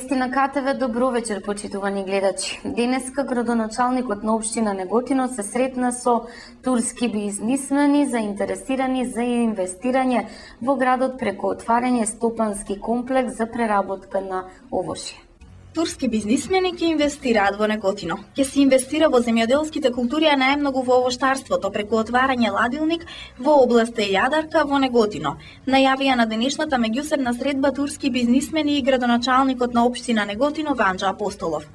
Вести на КТВ, добро вечер, почитувани гледачи. Денеска градоначалникот на општина Неготино се сретна со турски бизнисмени заинтересирани за инвестирање во градот преку отварање стопански комплекс за преработка на овошје. Турски бизнисмени ќе инвестираат во Неготино. Ќе се инвестира во земјоделските култури, а најмногу во овоштарството преку отварање ладилник во област Јадарка во Неготино. Најавија на денешната меѓусебна средба турски бизнисмени и градоначалникот на општина Неготино Ванџа Апостолов.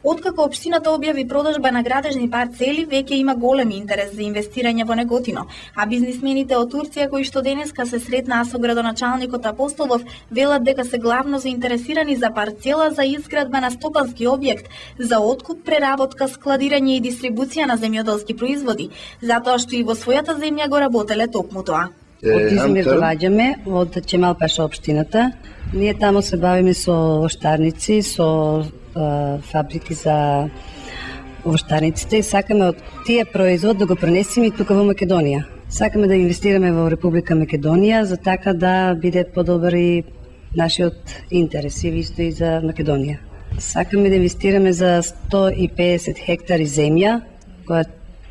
Откако општината објави продажба на градежни парцели, веќе има голем интерес за инвестирање во Неготино, а бизнисмените од Турција кои што денеска се сретнаа со градоначалникот Апостолов велат дека се главно заинтересирани за парцела за изградба на стопански објект за откуп, преработка, складирање и дистрибуција на земјоделски производи, затоа што и во својата земја го работеле токму тоа. Од Измир доаѓаме, од Чемалпаша општината. Ние таму се бавиме со овоштарници, со фабрики за овоштарниците и сакаме од тие производ да го пренесеме и тука во Македонија. Сакаме да инвестираме во Република Македонија за така да биде подобар и нашиот интерес и исто и за Македонија. Сакаме да инвестираме за 150 хектари земја која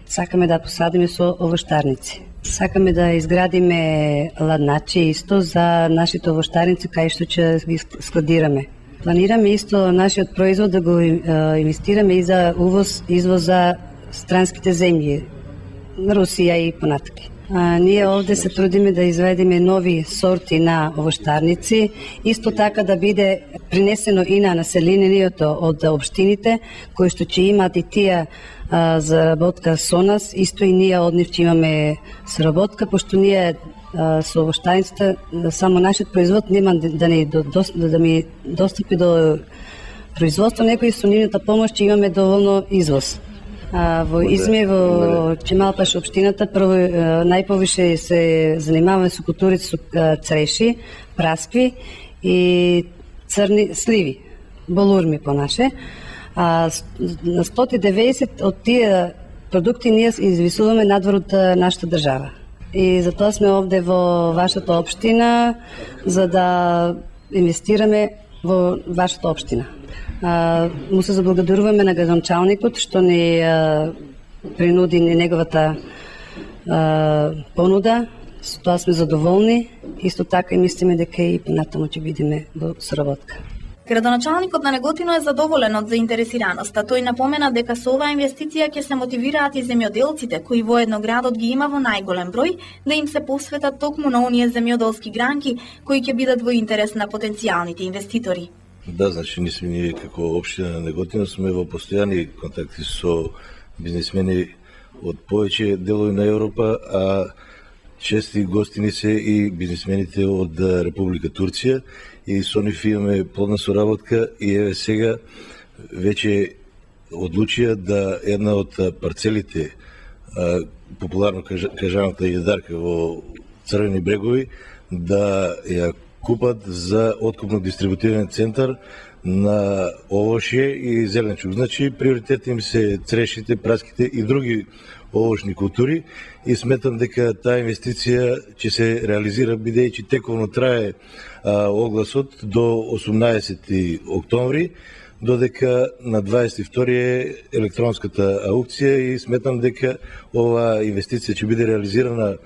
сакаме да посадиме со овоштарници. Сакаме да изградиме ладначи исто за нашите овоштарници кај што ќе ги складираме. Планираме исто нашиот производ да го инвестираме и за увоз, извоз за странските земји, Русија и понатаки. Ние овде се трудиме да изведеме нови сорти на овоштарници, исто така да биде принесено и на населението од општините, кои што ќе имаат и тие заработка со нас, исто и ние од нив ќе имаме соработка, пошто ние со овоштарниците, само нашиот производ нема да ми достапи до производство, некои со нивната помош ќе имаме доволно извоз. Во Измир, во Чемалпаш општината, прво најповише се занимаваме со културите со цреши, праскви и црни сливи, болурми понаше. На 190 од тие продукти ние извисуваме надвор од нашата држава. И затоа сме овде во вашата општина за да инвестираме во вашата општина. Му се заблагодаруваме на градоначалникот што ни принуди неговата понуда. Со тоа сме задоволни. Исто така и мислиме дека и понатаму ќе бидеме во соработка. Градоначалникот на Неготино е задоволен од заинтересираноста. Тој напомена дека со оваа инвестиција ќе се мотивираат и земјоделците, кои воедно градот ги има во најголем број, да им се посветат токму на оние земјоделски гранки кои ќе бидат во интерес на потенцијалните инвеститори. Да, значи ние како општина на Неготино сме во постојани контакти со бизнисмени од повеќе делови на Европа, а чести гостини се и бизнисмените од Република Турција и со нив имаме плодна соработка и еве сега веќе одлучија да една од парцелите, популарно кажаната Јадарка во Црвени брегови, да ја купат за откупно-дистрибутивен центар на овошје и зеленчук. Значи, приоритет им се црешите, праските и други овошни култури и сметам дека таа инвестиција ќе се реализира бидејќи тековно трае огласот до 18 октомври, додека на 22 е електронската аукција и сметам дека оваа инвестиција ќе биде реализирана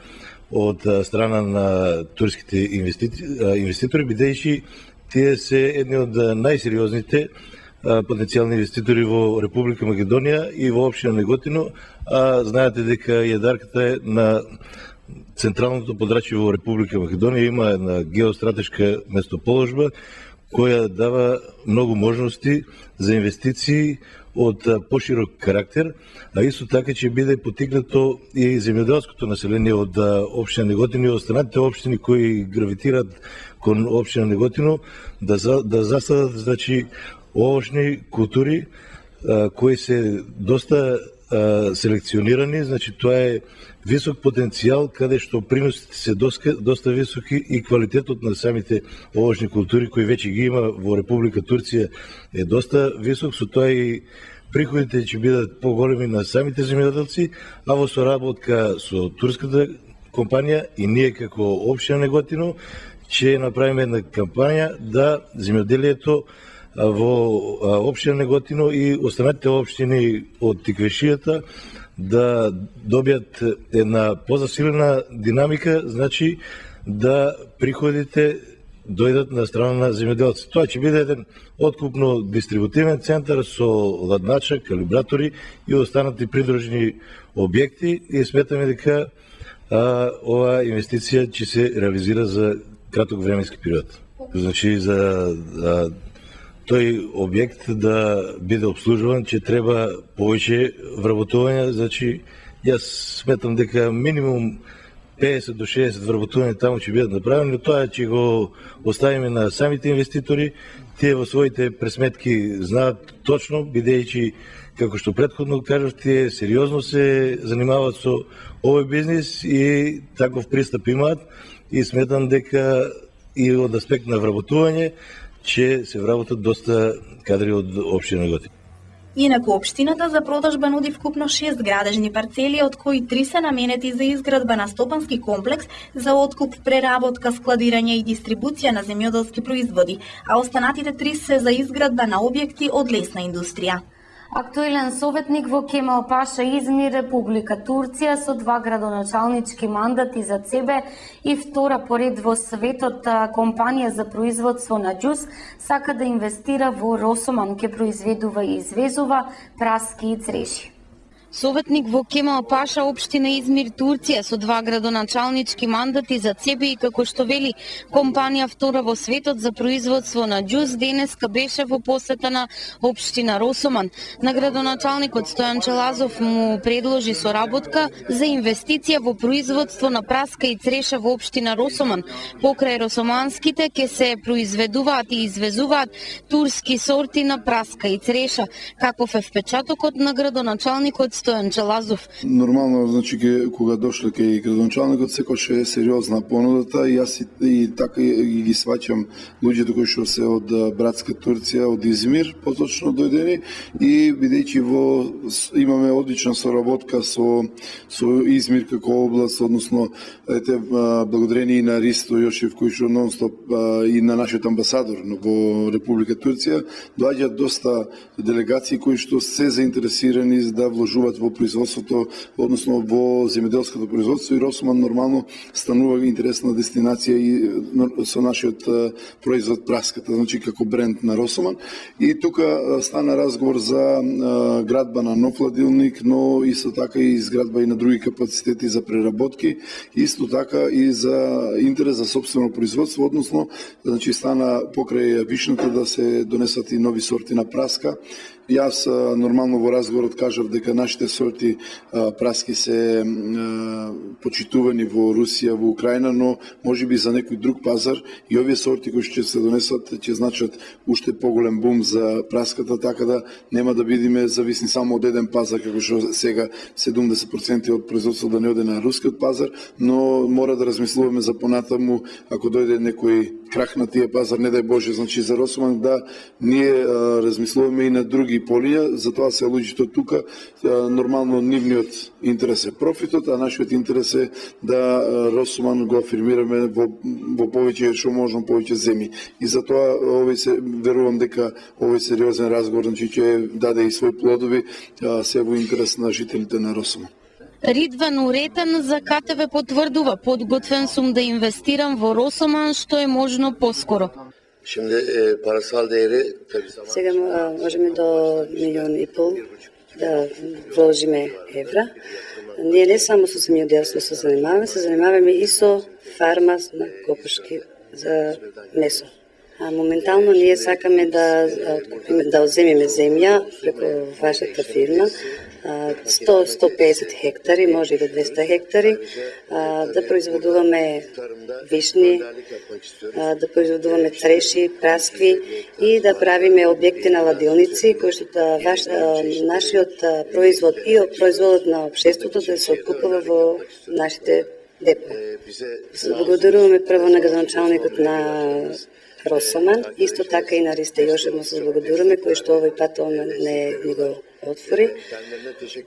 од страна на турските инвеститори, бидејќи тие се едни од најсериозните потенцијални инвеститори во Република Македонија и во општина Неготино, а знаете дека Јадарката е на централното подрачје во Република Македонија, има една геостратешка местоположба која дава многу можности за инвестиции од поширок карактер, а исто така ќе биде потикнато и земјоделското население од општина Неготино и останатите општини кои гравитираат кон општина Неготино да засадат, значи, овошни култури кои се доста селекционирани, значи тоа е висок потенцијал каде што приносите се доста високи и квалитетот на самите овошни култури кои веќе ги има во Република Турција е доста висок, со тоа и приходите ќе бидат поголеми на самите земјоделци, а во соработка со турската компанија и ние како општина Неготино ќе направиме една кампања да земјоделието во општина Неготино и останатите општини од Тиквешијата да добијат една позасилена динамика, значи да приходите дојдат на страна на земјоделци. Тоа ќе биде еден откупно дистрибутивен центар со ладнача, калибратори и останати придружни објекти и сметаме дека оваа инвестиција ќе се реализира за краток временски период. Значи за тој објект да биде обслужуван ќе треба повеќе вработување, значи јас сметам дека минимум 50 до 60 вработувања таму ќе бидат направени, но тоа ќе го оставиме на самите инвеститори. Тие во своите пресметки знаат точно, бидејќи, како што претходно кажав, тие сериозно се занимаваат со овој бизнис и таков пристап имаат и сметам дека и од аспект на вработување ќе се вработат доста кадри од општина Неготино. Инаку општината за продажба нуди вкупно 6 градежни парцели, од кои 3 се наменети за изградба на стопански комплекс за откуп, преработка, складирање и дистрибуција на земјоделски производи, а останатите 3 се за изградба на објекти од лесна индустрија. Актуелен советник во Кемал Паша Измир, Република Турција, со 2 градоначалнички мандати за себе и втора поред во светот компанија за производство на џус, сака да инвестира во Росоман, ке произведува и извезува праски и цреши. Советник во Кемал Паша, општина Измир, Турција, со 2 градоначалнички мандати за себе и како што вели компанија втора во светот за производство на џус, денеска беше во посета на општина Росоман. На градоначалникот Стојан Челазов му предложи соработка за инвестиција во производство на праска и цреша во општина Росоман. Покрај росоманските ќе се произведуваат и извезуваат турски сорти на праска и цреша. Каков е впечатокот на градоначалникот Стојан Челазов? Нормално, значи, кога дошле кај градоначалникот, секојаш е сериозна понудата и јас и така и ги сваќам луѓето кои што се од братска Турција, од Измир, поточно дојдени, и бидејќи имаме одлична соработка со Измир како област, односно благодарение и на Ристо Јошев, кој што нонстоп и на нашиот амбасадор во Република Турција, доаѓаат доста делегации кои што се заинтересирани за да вложуваат во производството, односно во земјоделското производство, и Росоман нормално станува интересна дестинација и со нашиот производ праската, значи како бренд на Росоман. И тука стана разговор за градба на нов ладилник, но исто така и изградба и на други капацитети за преработки, исто така и за интерес за сопствено производство, односно значи стана покрај вишната да се донесат и нови сорти на праска. Јас нормално во разговорот кажав дека нашите сорти праски се почитувани во Русија, во Украина, но можеби за некој друг пазар и овие сорти кои ќе се донесат ќе значат уште поголем бум за праската, така да нема да бидеме зависни само од еден пазар, како што сега 70% од производството да не оде на рускиот пазар, но мора да размислуваме за понатаму ако дојде некој крах на тие пазар, не дај Боже, значи за Росоман да ние размислуваме и на други полиња, затоа се луѓето тука, нормално нивниот интерес е профитот, а нашиот интерес е да Росоман го афирмираме во повеќе, што можно повеќе земји. И затоа верувам дека овој сериозен разговор ќе даде и свој плодови, се во интерес на жителите на Росоман. Ридван Уретен за КТВ потврдува: подготвен сум да инвестирам во Росоман што е можно поскоро. Сега можеме до 1,5 милиона да вложиме евра. Ние не само со земјоделство се занимаваме и со фарма на копашки за месо. А моментално ние сакаме да одземеме земја преку вашата фирма, 100-150 хектари, може и до 200 хектари, да производуваме вишни, да производуваме цреши, праскви и да правиме објекти на ладилници, кои што нашиот производ и производот на општеството да се откупува во нашите депо. Благодаруваме прво на градоначалникот на Росоман, исто така и на Ристо Јошев му се благодаруваме, кој што овој пат не го отвори.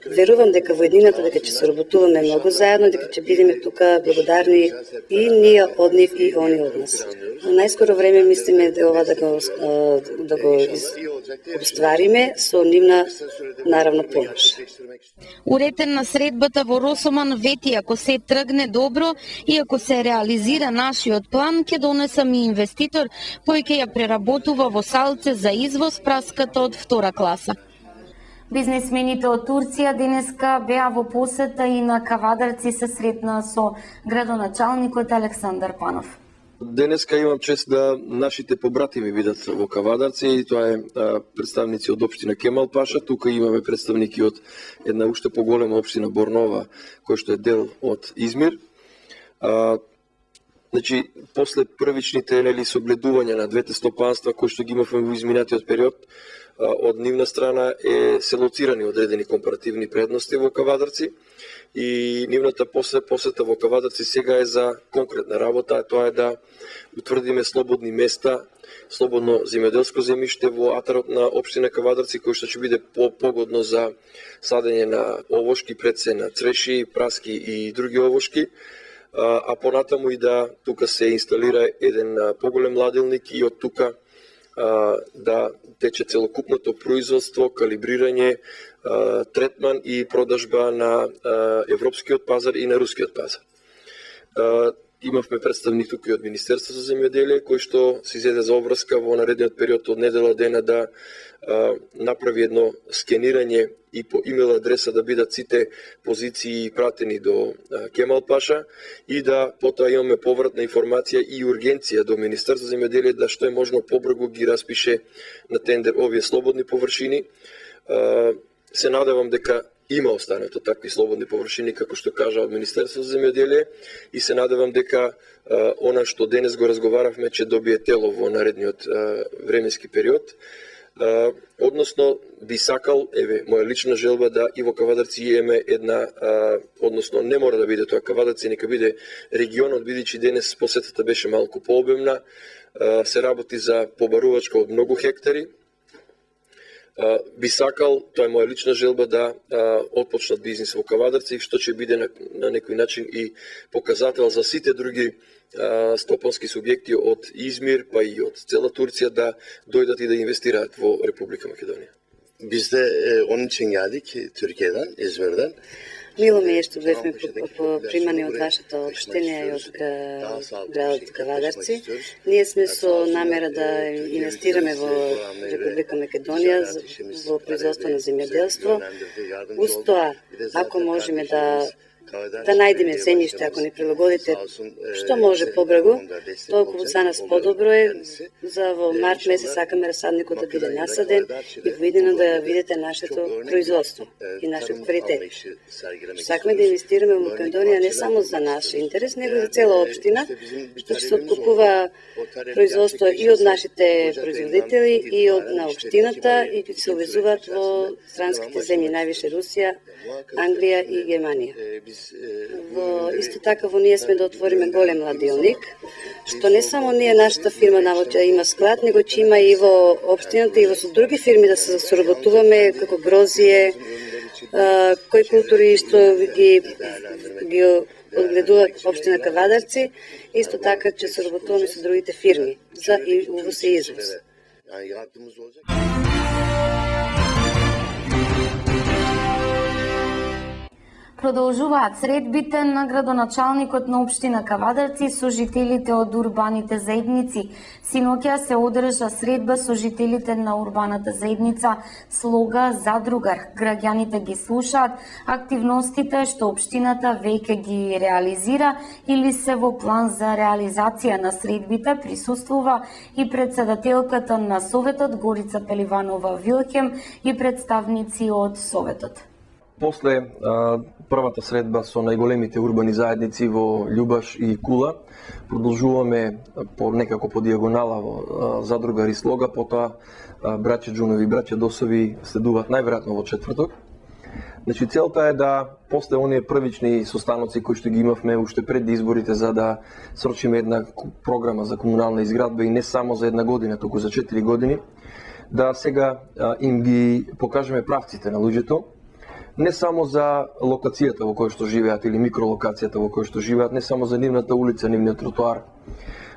Верувам дека во еднината дека ќе соработуваме многу заедно, дека ќе бидеме тука благодарни и ние од нив и они од нас. Во најскоро време мислиме да ова да го обствариме со нивна наравно помош. Уретен на средбата во Росоман вети ако се тргне добро и ако се реализира нашиот план, ќе донесам и инвеститор кој ќе ја преработува во салце за извоз праската од втора класа. Бизнисмените од Турција денеска беа во посета и на Кавадарци се сретна со градоначалникот Александар Панов. Денеска имам чест да нашите побратими бидат во Кавадарци и тоа е представници од општина Кемал Паша. Тука имаме представники од една уште поголема општина Борнова, кој што е дел од Измир. Значи, после првичните согледувања на двете стопанства кои што ги имавме во изминатиот период, од нивна страна се лоцирани одредени компаративни предности во Кавадарци и нивната посета во Кавадарци сега е за конкретна работа, тоа е да утврдиме слободни места, слободно земјоделско земјиште во атарот на општина Кавадарци, кој што ќе биде погодно за садење на овошки, пред се на цреши, праски и други овошки, а понатаму и да тука се инсталира еден поголем ладилник и од тука да тече целокупното производство, калибрирање, третман и продажба на европскиот пазар и на рускиот пазар. Имавме представник тука и од Министерството за земјоделие, кој што се изеде за обврска во наредниот период од недела дена да направи едно скенирање и по имейл адреса да бидат сите позиции пратени до Кемал Паша и да потоа имаме повратна информација и ургенција до Министерството за земјоделие да што е можно побрзо ги распише на тендер овие слободни површини. Се надевам дека има останато такви слободни површини, како што кажа од Министерството за земјоделие, и се надевам дека она што денес го разговаравме ќе добие тело во наредниот временски период. Односно, би сакал, моја лична желба да и во Кавадарци имаме една, односно не мора да биде тоа Кавадарци, нека биде регионот, бидејќи денес посетата беше малку пообемна, се работи за побарувачка од многу хектари. Би сакал, тоа е моја лична желба, да отпочнат бизнис во Кавадарци, што ќе биде на некој начин и показател за сите други стопански субјекти од Измир, па и од цела Турција да дојдат и да инвестираат во Република Македонија. Biz de onun için geldik Türkiye'den, İzmir'den. Мило ми е што бевме примани од вашата општина и од градот Кавадарци. Ние сме со намера да инвестираме во Република Македонија во производство на земјоделство. Уз тоа, ако можеме да најдеме земјиште, ако ни прилагодите што може побрзо, толку за нас подобро е. За во март месец сакаме расадникот да биде насаден и воедино да видите нашето производство и нашиот квалитет. Сакаме да инвестираме во Македонија не само за наш интерес, него и за цела општина, што ќе се откупува производство и од нашите производители и од на општината и ќе се увезуваат во странските земји, највише Русија, Англија и Германија. Исто така во ние сме да отвориме голем ладилник, што не само ние, нашата фирма навоќе има склад, него ќе има и во општината и во со други фирми да се соработуваме, како грозие, кои култури што ги одгледуваат општина Кавадарци, исто така ќе соработуваме со другите фирми за увоз и извоз. Продолжуваат средбите на градоначалникот на општина Кавадарци со жителите од урбаните заедници. Синоќа се одржа средба со жителите на урбаната заедница Слога Задругар. Граѓаните ги слушаат активностите што општината веќе ги реализира или се во план за реализација. На средбите присуствува и председателката на Советот Горица Пеливанова Вилхем и представници од Советот. После првата средба со најголемите урбани заедници во Љубаш и Кула, продолжуваме некако по дијагонала во Задругар и Слога, потоа браќа Џунови и браќа Досови следуваат најверојатно во четврток. Значи, целта е да после оние првични состаноци кои што ги имавме уште пред изборите за да срочиме една програма за комунална изградба и не само за една година, туку за 4 години, да сега им ги покажеме правците на луѓето, не само за локацијата во која што живеат или микролокацијата во која што живеат, не само за нивната улица, нивниот тротоар,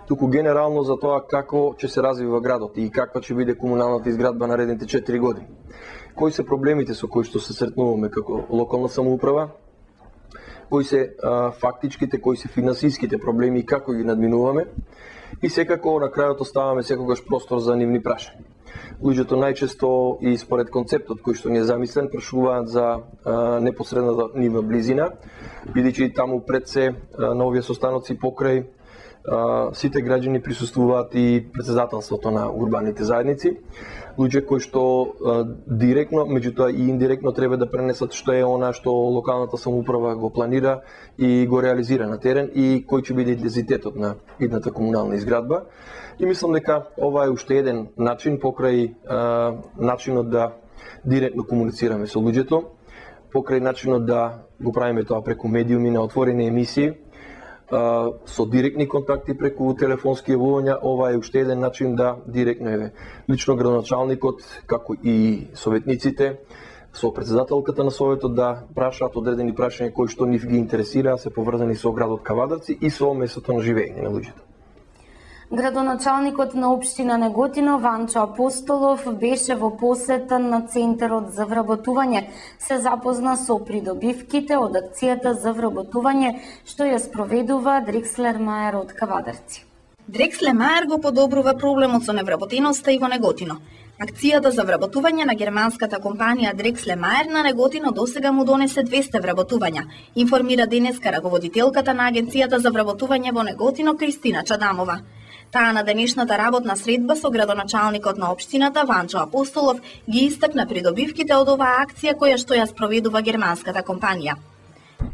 туку генерално за тоа како ќе се развива градот и каква ќе биде комуналната изградба наредните 4 години. Кои се проблемите со кои што се сретнуваме како локална самоуправа, кои се фактичките, кои се финансиските проблеми и како ги надминуваме, и секако на крајот оставаме секогаш простор за нивни прашања. Луѓето најчесто и според концептот кој што ни е замислен прашуваат за непосредната нивна близина, бидејќи таму пред се на овие состаноци покрај сите граѓани присуствуваат и претседателството на урбаните заедници, луѓе кои што директно, меѓутоа и индиректно треба да пренесат што е она што локалната самоуправа го планира и го реализира на терен и кој ќе биде интензитетот на идната комунална изградба. И мислам дека ова е уште еден начин покрај начинот да директно комуницираме со луѓето, покрај начинот да го правиме тоа преку медиуми на отворени емисии, со директни контакти преку телефонски јавувања. Ова е уште еден начин да директно лично градоначалникот, како и советниците, со претседателката на советот да прашаат одредени прашања кои што нив ги интересира, се поврзани со градот Кавадарци и со местото на живење на луѓето. Градоначалникот на општина Неготино Ванчо Апостолов беше во посета на Центарот за вработување. Се запозна со придобивките од акцијата за вработување што ја спроведува Дрекслер Мајер од Кавадарци. Дрекслер Мајер го подобрува проблемот со невработеноста и во Неготино. Акцијата за вработување на германската компанија Дрекслер Мајер на Неготино досега му донесе 200 вработувања, информира денеска раководителката на Агенцијата за вработување во Неготино Кристина Чадамова. Таа на денешната работна средба со градоначалникот на општината Ванчо Апостолов ги истакна придобивките од оваа акција која што ја спроведува германската компанија.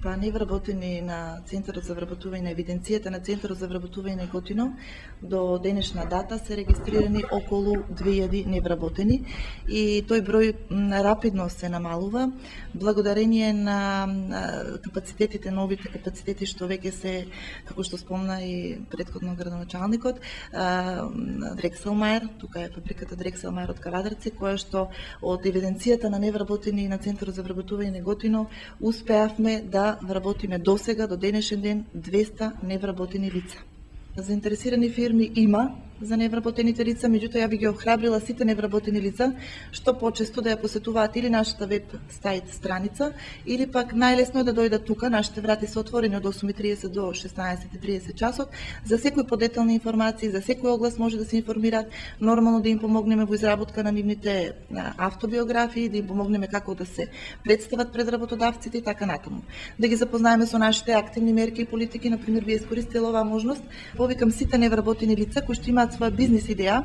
Па невработени на Центарот за вработување, на евиденцијата на Центарот за вработување Неготино до денешна дата се регистрирани околу 2000 невработени и тој број рапидно се намалува благодарение на капацитетите, новите капацитети што веќе се, како што спомна и претходно градоначалникот, Дрекслер Мајер, тука е фабриката Дрекслер Мајер од Кавадарци, која што од евиденцијата на невработени на Центарот за вработување Неготино успеавме да вработиме досега до денешен ден 200 невработени лица. Заинтересирани фирми има за невработените лица, меѓутоа ја би ги охрабрила сите невработени лица што почесто да ја посетуваат или нашата веб сайт страница, или пак најлесно е да дојдат тука. Нашите врати се отворени од 8:30 до 16:30 часот. За секој подетални информации, за секој оглас може да се информираат, нормално да им помогнеме во изработка на нивните автобиографии, да им помогнеме како да се представат пред работодавците и така натаму. Да ги запознаеме со нашите активни мерки и политики, например, вие искористите оваа можност. Повикам сите невработени лица кои што имаат своја бизнис идеја,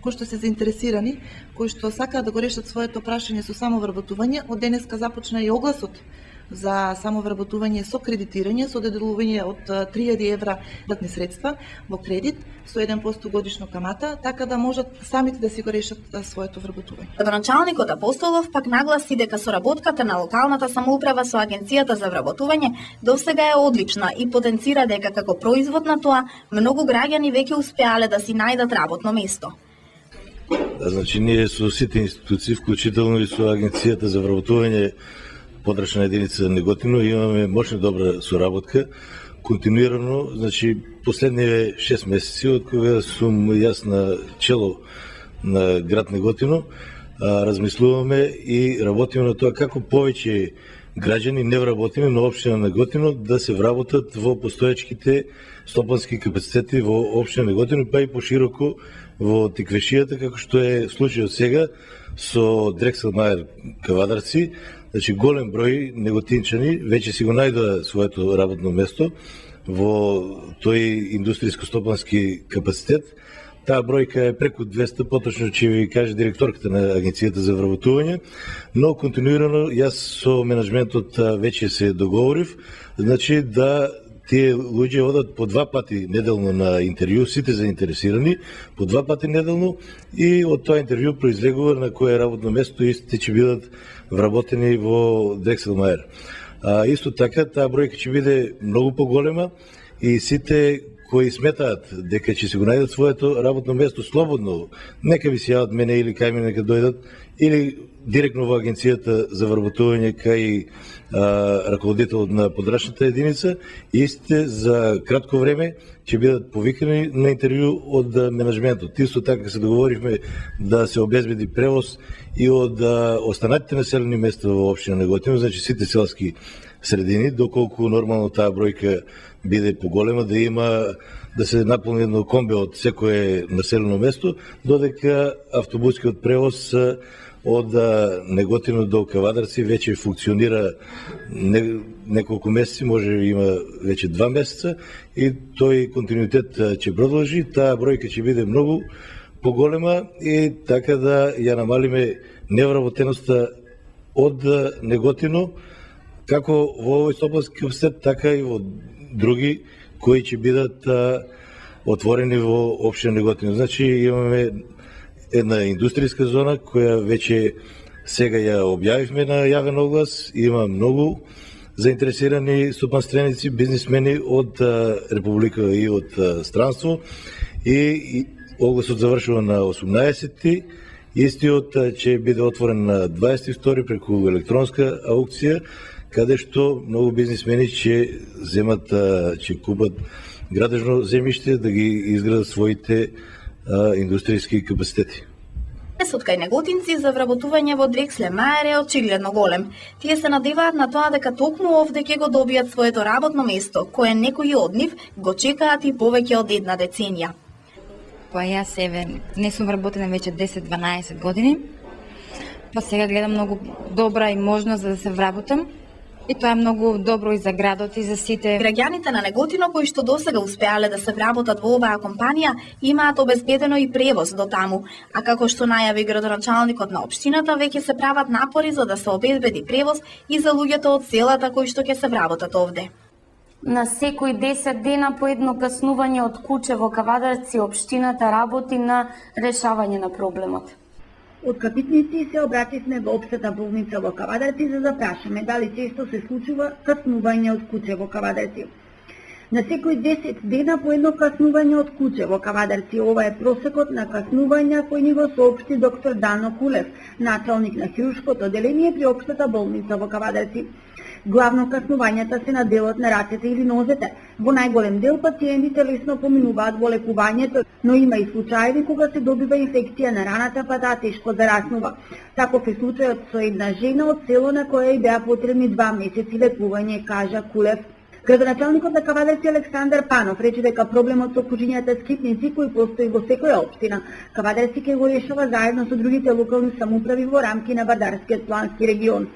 кои што се заинтересирани, кои што сакаат да го решат своето прашање со самовработување. Од денеска започна и огласот за самовработување со кредитирање, со доделување од 3000 евра датни средства во кредит со 1% годишно камата, така да можат самите да си го решат своето вработување. Градоначалникот Апостолов пак нагласи дека соработката на локалната самоуправа со Агенцијата за вработување досега е одлична и потенцира дека како производ на тоа многу граѓани веќе успеале да си најдат работно место. Значи, ние со сите институции, вклучително и со Агенцијата за вработување подрачна единица Неготино, имаме мощна добра соработка, континуирано, значи последниве 6 месеци од кога сум јас на чело на град Неготино, размислуваме и работиме на тоа како повеќе граѓани невработени на општина Неготино да се вработат во постоечките стопански капацитети во општина Неготино, па и пошироко во Тиквешијата, како што е случајот сега со Дрекслер Мајер Кавадарци. Значи, голем број неготинчани веќе си го најдоа своето работно место во тој индустријско-стопански капацитет. Таа бројка е преку 200, поточно ќе ви каже директорката на Агенцијата за вработување, но континуирано јас со менеджментот веќе се договорив, значи да тие луѓе одат по 2 пати неделно на интервју, сите заинтересирани, по 2 пати неделно, и од тоа интервју произлегува на кое работно место истите ќе бидат вработени во Дрекслер Мајер. Исто така, таа бројка ќе биде многу поголема и сите кои сметаат дека ќе се го најдат своето работно место слободно, нека ви се јават мене или кај мене нека дојдат, или директно во агенцијата за вработување кај раководителот на подрачната единица, истите за кратко време ќе бидат повикани на интервју од менеджментот. Исто така се договоривме да се обезбеди превоз и од останатите населени места во општина Неготино, значи сите селски средини, доколку нормално таа бројка биде поголема, да се наполни едно комбе од секое населено место, додека автобускиот превоз од Неготино до Кавадарци веќе функционира неколку месеци, може има веќе 2 месеца и тој континуитет ќе продолжи, таа бројка ќе биде многу поголема и така да ја намалиме невработеноста од Неготино, како во овој Сопотски капацитет, така и во други кои ќе бидат отворени во општина Неготино. Значи имаме една индустријска зона која веќе сега ја објавивме на јавен оглас, има многу заинтересирани стопанственици, бизнисмени од Република и од странство и огласот завршува на 18-ти, истиот ќе биде отворен на 22 преку електронска аукција, каде што многу бизнисмени ќе земат, ќе купат градежно земјиште да ги изградат своите индустријски капацитети. Интересот кај неготинци за вработување во Дрексле Мајер е очигледно голем. Тие се надеваат на тоа дека токму овде ќе го добијат своето работно место, кое некои од нив го чекаат и повеќе од една деценија. Па јас не сум вработена веќе 10-12 години, па сега гледам многу добра и можност за да се вработам. И тоа е многу добро и за градот и за сите. Граѓаните на Неготино кои што досега успеале да се вработат во оваа компанија имаат обезбедено и превоз до таму, а како што најави градоначалникот на општината, веќе се прават напори за да се обезбеди превоз и за луѓето од селата кои што ќе се вработат овде. На секој 10 дена по едно каснување од куче во Кавадарци општината работи на решавање на проблемот. Од Капитници се обративме во општата болница во Кавадарци за да прашаме дали често се случува каснување од куче во Кавадарци. На секој 10 дена по едно каснување од куче во Кавадарци. Ова е просекот на каснувања кој ни го соопшти доктор Дано Кулев, началник на хируршкото оделение при општата болница во Кавадарци. Главно каснувањата се на делот на рацете или нозете. Во најголем дел пациентите лесно поминуваат во лекувањето, но има и случаеви кога се добива инфекција на раната, па таа тешко зараснува. Таков е случајот со една жена од село на која и беа потребни 2 месеци лекување, кажа Кулев. Градоначалникот на Кавадарци Александар Панов рече дека проблемот со кучињата скитници кои постои во секоја општина, Кавадарци ќе го решава заедно со другите локални самоуправи во рамки на Вардарскиот плански регион.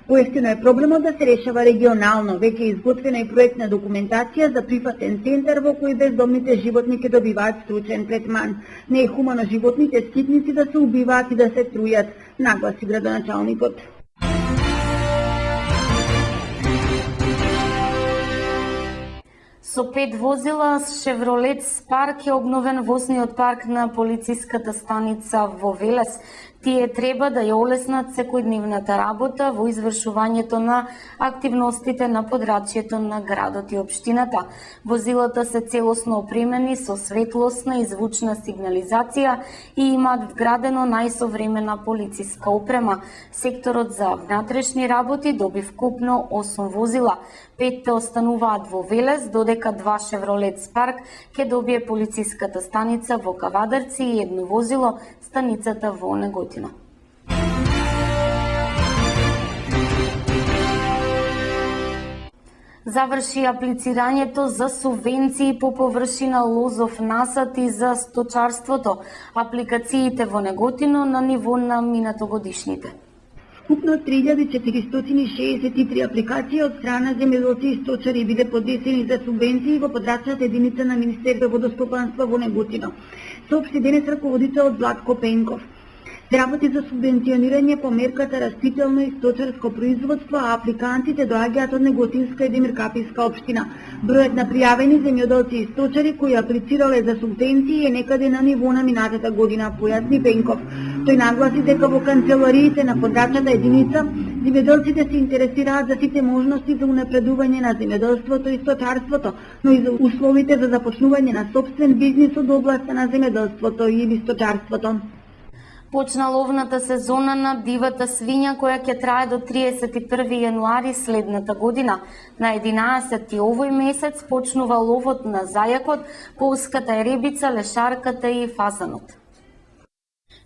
Поевтино е проблемот да се решава регионално, веќе е изготвена и проектна документација за прифатен центар во кој бездомните животни ќе добиваат стручен третман. Не е хумано животните скитници да се убиваат и да се трујат, нагласи градоначалникот. Со 5 возила, Шевролет Спарк е обновен возниот парк на полициската станица во Велес. Тие треба да ја олеснат секојдневната работа во извршувањето на активностите на подрачјето на градот и општината. Возилата се целосно опремени со светлосна и звучна сигнализација и имаат вградено најсовремена полициска опрема. Секторот за внатрешни работи доби вкупно 8 возила. 5 остануваат во Велес, додека 2 Шевролет Спарк ќе добие полициската станица во Кавадарци и 1 возило станицата во Неготино. Заврши аплицирањето за субвенции по површина лозов насад и за сточарството. Апликациите во Неготино на ниво на минатогодишните. Вкупно 3463 апликации од страна земјоделци и сточари биле подесени за субвенции во подрачната единица на Министерството водостопанство во Неготино. Соопшти денес раководителот Златко Пенков. Се работи за субвенционирање по мерката растително и сточарско производство, а апликантите доаѓаат од Неготинска и Демиркаписка општина. Бројот на пријавени земјоделци и сточари кои аплицирале за субвенции е некаде на ниво на минатата година, појасни Пенков. Тој нагласи дека во канцелариите на подрачната единица Земјоделците се интересираат за сите можности за унапредување на земјоделството и сточарството, но и за условите за започнување на собствен бизнис од областа на земјоделството или сточарството. Почна ловната сезона на дивата свиња која ќе трае до 31 јануари следната година. На 11 овој месец почнува ловот на зајакот, полската еребица, лешарката и фазанот.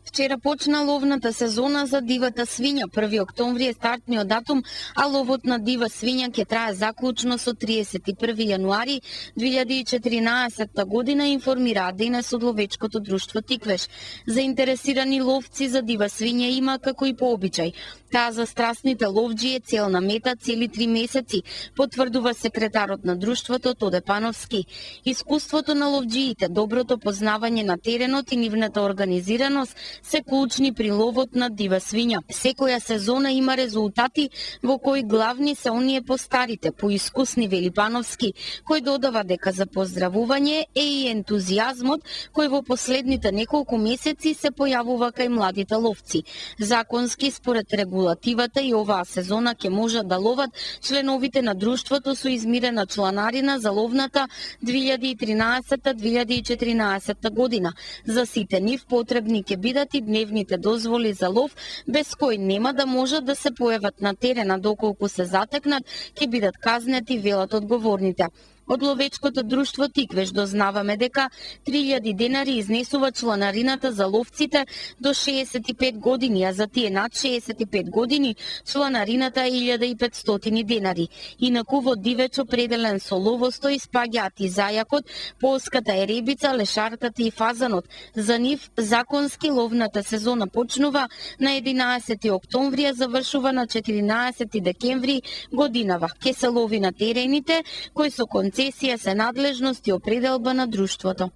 Вчера почна ловната сезона за дивата свиња. 1 октомври е стартниот датум, а ловот на дива свиња ќе трае заклучно со 31 јануари 2014 година, информира денес од ловечкото друштво Тиквеш. Заинтересирани ловци за дива свиња има како и по обичај. Таа за страстните ловџи е целна мета цели 3 месеци, потврдува секретарот на друштвото Тоде Пановски. Искуството на ловџиите, доброто познавање на теренот и нивната организираност се клучни при ловот на дива свиња. Секоја сезона има резултати во кои главни се оние постарите, поискусни, вели Пановски, кој додава дека за поздравување е и ентузијазмот кој во последните неколку месеци се појавува кај младите ловци. Законски според регулативата и оваа сезона ќе можат да ловат членовите на друштвото со измирена чланарина за ловната 2013-2014 година. За сите нив потребни ќе бидат и дневните дозволи за лов, без кои нема да можат да се појават на терена, доколку се затекнат, ќе бидат казнети, велат одговорните. Од ловечкото друштво Тиквеш дознаваме дека 3000 денари изнесува чланарината за ловците до 65 години, а за тие над 65 години чланарината е 1500 денари. Инаку во дивеч определен со ловостој спаѓаат и зајакот, полската еребица, лешарката и фазанот. За нив законски ловната сезона почнува на 11 октомври, а завршува на 14 декември годинава. Ке се лови на терените кои со концесија се надлежност и определба на друштвото.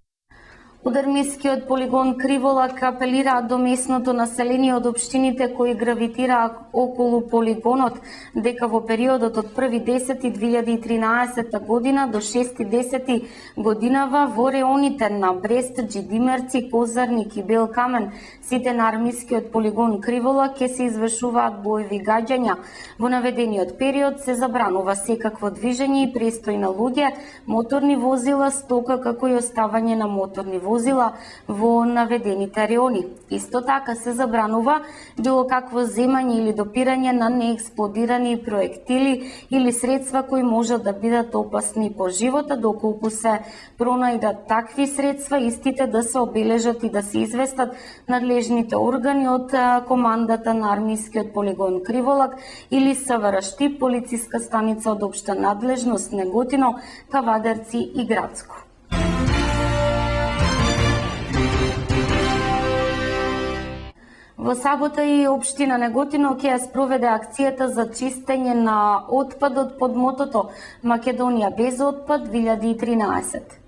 Од армискиот полигон Криволак апелираат до местното население од општините кои гравитираат околу полигонот дека во периодот од 1.10.2013 година до 6.10 годинава во реоните на Брест, Джидимерци, Козарник и Белкамен, сите на армискиот полигон Криволак ќе се извршуваат боеви гаѓања. Во наведениот период се забранува секакво движење и престој на луѓе, моторни возила, стока како и оставање на моторни возила во наведените реони. Исто така се забранува било какво земање или допирање на неексплодирани проектили или средства кои можат да бидат опасни по живота, доколку се пронајдат такви средства, истите да се обележат и да се известат надлежните органи од командата на армискиот полигон Криволак или СВР-Штип, полициска станица од општа надлежност Неготино, Кавадарци и Градско. Во сабота и општина Неготино ќе ја спроведе акцијата за чистење на отпадот под мотото Македонија без отпад 2013.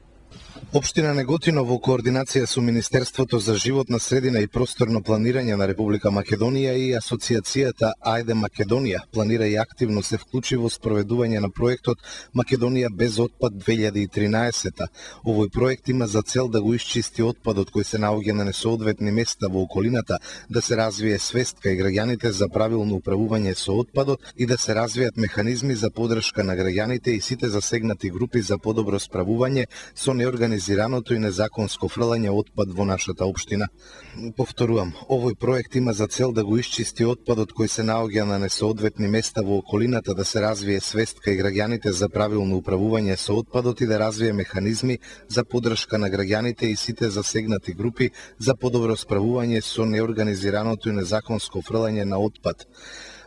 Општина Неготино во координација со Министерството за животна средина и просторно планирање на Република Македонија и Асоциацијата Ајде Македонија планира и активно се вклучи во спроведување на проектот Македонија без отпад 2013. Овој проект има за цел да го исчисти отпадот кој се наоѓа на несоодветни места во околината, да се развие свест кај граѓаните за правилно управување со отпадот и да се развијат механизми за поддршка на граѓаните и сите засегнати групи за подобро справување со неорганизираното и незаконско фрлање отпад во нашата општина. Повторувам, овој проект има за цел да го исчисти отпадот кој се наоѓа на несоодветни места во околината, да се развие свест кај граѓаните за правилно управување со отпадот и да развие механизми за поддршка на граѓаните и сите засегнати групи за подобро справување со неорганизираното и незаконско фрлање на отпад.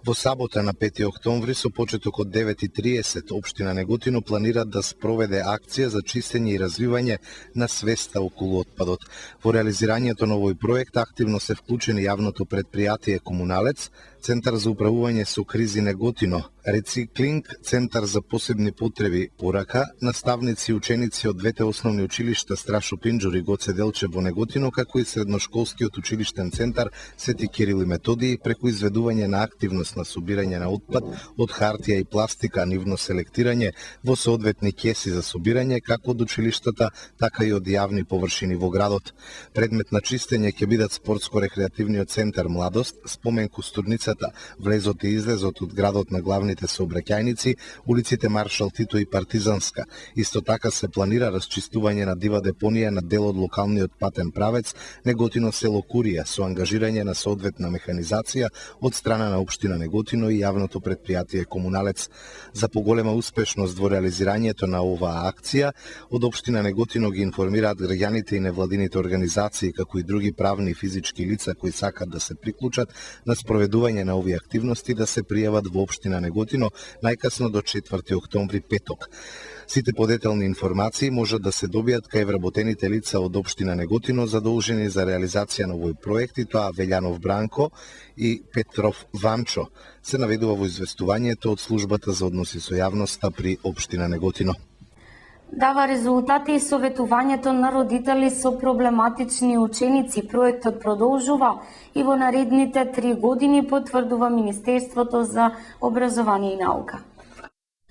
Во сабота на 5 октомври со почеток од 9:30 општина Неготино планира да спроведе акција за чистење и развивање на свеста околу отпадот. Во реализирањето на овој проект активно се вклучени јавното предпријатие Комуналец, Центар за управување со кризи Неготино, Рециклинг, Центар за посебни потреби Порака, наставници и ученици од двете основни училишта Страшо Пинџур и Гоце Делчев во Неготино, како и средношколскиот училиштен центар Свети Кирил и Методиј, преку изведување на активност на собирање на отпад од хартија и пластика, нивно селектирање во соодветни кеси за собирање, како од училиштата, така и од јавни површини во градот. Предмет на чистење ќе бидат спортско-рекреативниот центар Младост, спомен кустурницата општината, влезот и излезот од градот на главните сообраќајници, улиците Маршал Тито и Партизанска. Исто така се планира расчистување на дива депонија на дел од локалниот патен правец Неготино село Курија со ангажирање на соодветна механизација од страна на општина Неготино и јавното претпријатие Комуналец. За поголема успешност во реализирањето на оваа акција, од општина Неготино ги информираат граѓаните и невладините организации, како и други правни и физички лица кои сакат да се приклучат на спроведување на овие активности да се пријават во општина Неготино најкасно до 4 октомври петок. Сите подетелни информации можат да се добијат кај вработените лица од општина Неготино задолжени за реализација на овој проект, и тоа Велјанов Бранко и Петров Ванчо. Се наведува во известувањето од службата за односи со јавноста при општина Неготино. Дава резултати и советувањето на родители со проблематични ученици. Проектот продолжува и во наредните 3 години, потврдува Министерството за образование и наука.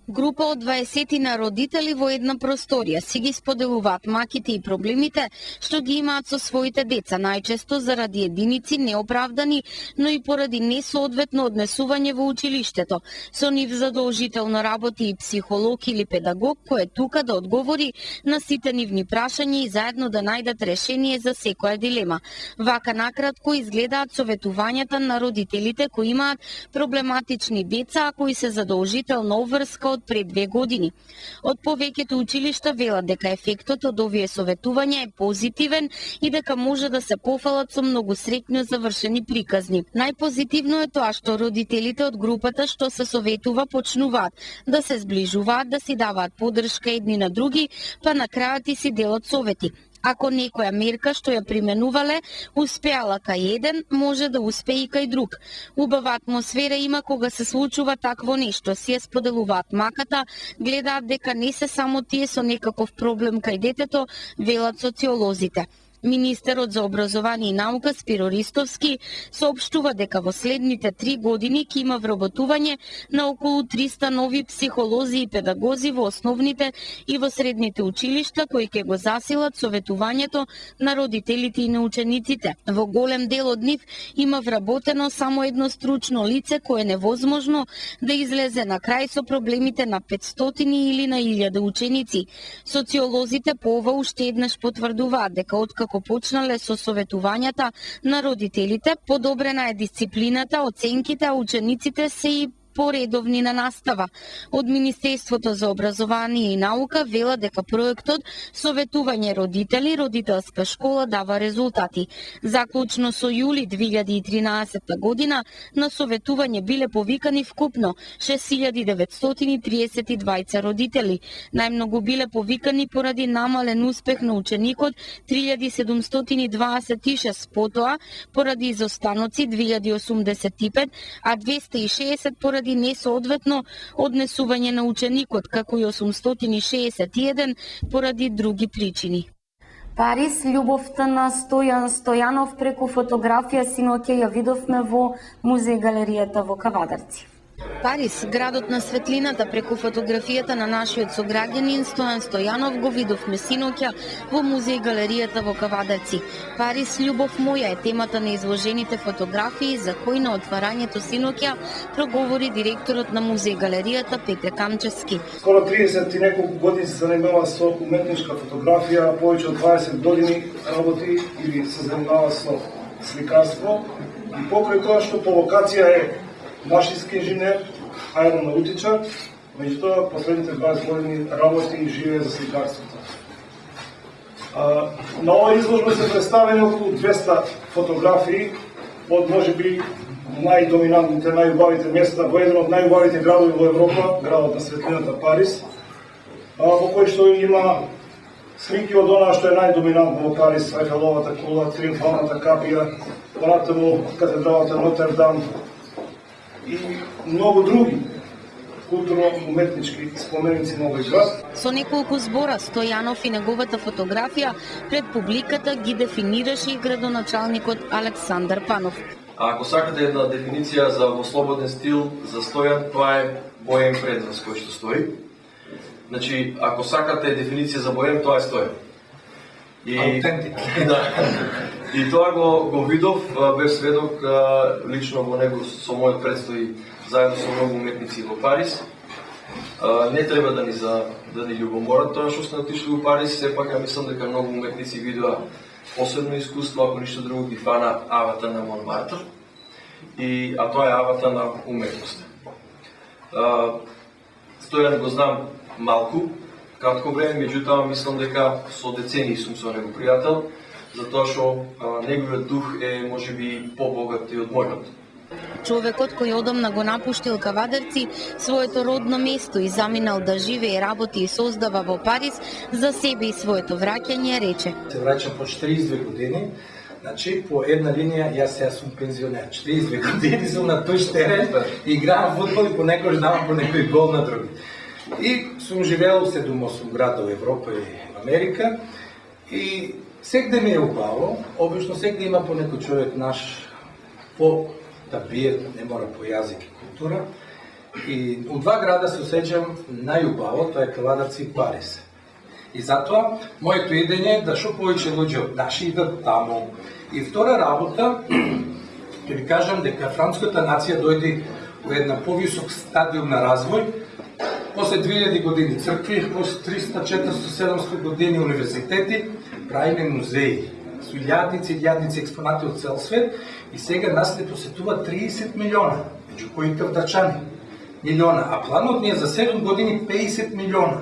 Група од 20 на родители во една просторија си ги споделуваат маките и проблемите што ги имаат со своите деца, најчесто заради единици неоправдани, но и поради несоодветно однесување во училиштето. Со нив задолжително работи и психолог или педагог кој е тука да одговори на сите нивни прашања и заедно да најдат решение за секоја дилема. Вака накратко изгледаат советувањата на родителите кои имаат проблематични деца, а кои се задолжително обврска од пред 2 години. Од повеќето училишта велат дека ефектот од овие советувања е позитивен и дека може да се пофалат со многу среќно завршени приказни. Најпозитивно е тоа што родителите од групата што се советува почнуваат да се зближуваат, да си даваат поддршка едни на други, па на крајот и си делат совети. Ако некоја мерка што ја применувале успеала кај еден, може да успее и кај друг. Убава атмосфера има кога се случува такво нешто, си ја споделуваат маката, гледаат дека не се само тие со некаков проблем кај детето, велат социолозите. Министерот за образование и наука Спиро Ристовски соопштува дека во следните 3 години ќе има вработување на околу 300 нови психолози и педагози во основните и во средните училишта кои ќе го засилат советувањето на родителите и на учениците. Во голем дел од нив има вработено само едно стручно лице кое е невозможно да излезе на крај со проблемите на 500 или на 1000 ученици. Социолозите по ова уште еднаш потврдуваат дека откако почнале со советувањата на родителите, подобрена е дисциплината, оценките, а учениците се и поредовни на настава. Од Министерството за образование и наука вела дека проектот Советување родители, родителска школа дава резултати. Заклучно со јули 2013 година на советување биле повикани вкупно 6932 родители. Најмногу биле повикани поради намален успех на ученикот 3726, потоа поради изостаноци 2085, а 260 поради несоодветно однесување на ученикот, како и 861 поради други причини. Парис, љубовта на Стојан Стојанов преку фотографија синоќа ја видовме во музеј галеријата во Кавадарци. Парис, градот на светлината, преку фотографијата на нашиот сограѓанин Стојан Стојанов го видовме синоќа во музеј галеријата во Кавадарци. Парис, љубов моја е темата на изложените фотографии за кои на отварањето синоќа проговори директорот на музеј галеријата Петре Камчевски. Скоро 30 и неколку години се занимава со уметничка фотографија, повеќе од 20 години работи или се занимава со сликарство и покрај тоа што по локација е машински инженер, аеронаутичар, меѓутоа последните 20 години работи и живее за сликарството. На оваа изложба се представени околу 200 фотографии од можеби најдоминантните, најубавите места во еден од најубавите градови во Европа, градот на светлината Парис, во кој што има слики од онаа што е најдоминантно во Парис, Ефеловата кула, Триумфалната капија, понатаму катедралата Нотер-Дам, и многу други културно-уметнички споменици на овој град. Со неколку збора Стојанов и неговата фотографија пред публиката ги дефинираше и градоначалникот Александар Панов. Ако сакате една дефиниција за во слободен стил за Стојан, тоа е боем предврз кој што стои. Значи, ако сакате дефиниција за боем, тоа е Стојан. И аутентик. Да. И тоа го видов, бев сведок лично во него со мојот предстои заедно со многу уметници во Париз. Не треба да ни љубоморат тоа што сме отишли во Париз, сепак ја мислам дека многу уметници видоа посебно искуство, ако ништо друго ги фана авата на Монмартр, а тоа е авата на уметност. Стојан го знам малку, кратко време, меѓутоа мислам дека со децении сум со него пријател, затоа што неговиот дух е можеби побогат и од мојот. Човекот кој одамна го напуштил Кавадарци, своето родно место и заминал да живее, работи и создава во Париз, за себе и своето враќање рече: Се враќам по 42 години, значи по една линија јас сега сум пензионер. 42 години сум на тој терен, играам фудбал и понекогаш давам по некој гол на други. И сум живеел 7-8 града во Европа и Америка и сегде ми е убаво, обично сегде има по некој човек наш по да бие, не мора по јазик и култура. И у два града се осеќам најубаво, тоа е Кавадарци и Париз. И затоа моето идење е да што повеќе луѓе од наши идат таму. И втора работа, ќе ви кажам дека француската нација дојде во една повисок стадиум на развој. После 2000 години цркви, после 300, 400, 700 години универзитети, правиме музеи со илјадници и илјадници експонати од цел свет и сега нас не посетува 30 милиона, меѓу кои кавдарчани милиона, а планот ни е за 7 години 50 милиона.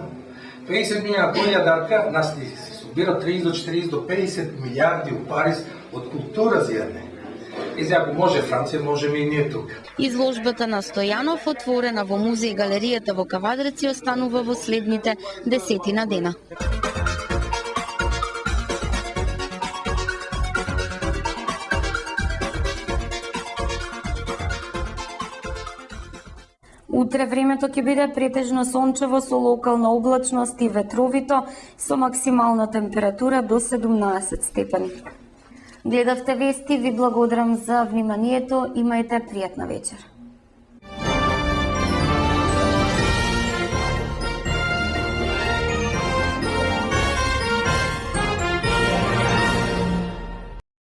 50 милиона кој јадарка, нас ни се собира 30 до 40 до 50 милиарди у Париз од култура зијадне. И за ако може Франција, можеме и ние тука. Изложбата на Стојанов, отворена во музеј галеријата во Кавадарци, останува во следните 10 дена. Утре времето ќе биде претежно сончево со локална облачност и ветровито, со максимална температура до 17 степени. Гледавте вести, ви благодарам за вниманието, имајте пријатна вечер.